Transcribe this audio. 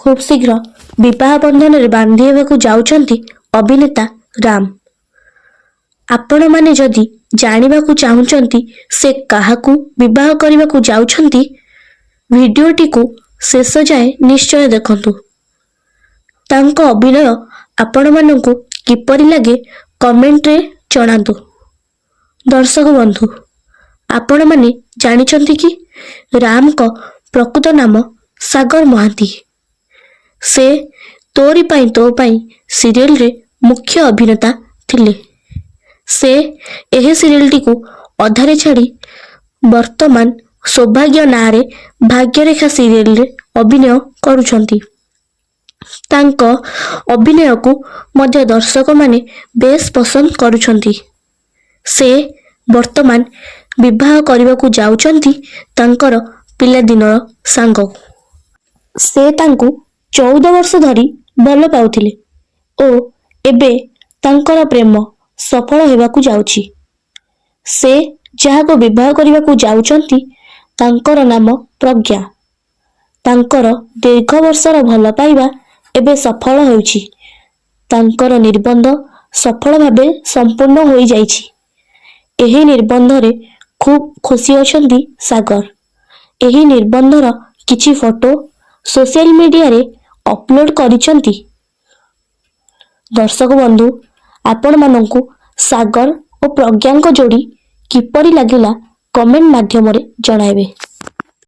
खूब शीघ्र विवाह बंधन रे बांधी हेबाकु जाउछंती अभिनेता राम। आपण माने जदि जानिबाकु चाहुचंती से काहाकू विवाह करबाकू जाउछंती भिडियोटी को शेष जाए निश्चय देखंतु। तांको अभिनय आपण मानंकु किपरि लागे कमेंट रे जणांतु। दर्शक बंधु आपण माने जानिछंती कि राम को प्रकृत नाम सागर महांती। से तोरी पाई तो पाई सीरियल रे मुख्य अभिनेता थिले। से एहे सीरियल टी को अधारे छाड़ी वर्तमान सौभाग्य नारे भाग्यरेखा सीरियल रे अभिनय करुछंती। तांको अभिनय को मध्य दर्शक माने बेस पसंद करुछंती। से वर्तमान विवाह करबाकू जाउछंती तांकर पिला दिनर सांग। से तांकू 14 वर्ष धरी भल पाउथिले ओ एबे तांकर प्रेम सफल हेबाकू जाउछि। से जहाको विवाह करबाकू जाउछंती तांकर नाम प्रज्ञा। तांकर दीर्घ वर्षर भल पाइबा एबे सफल होउछि। तांकर निर्बंध सफल भाबे संपूर्ण होई जाइछि। एही निर्बंध रे खूब खुशी अछंती सागर। एही निर्बंधर किछि फोटो सोशल मीडिया रे अपलोड करिसंती। दर्शक बंधु आपण मानंकु सागर और प्रज्ञांक जोड़ी किपरि लागिला कमेंट माध्यम रे जणाइबे।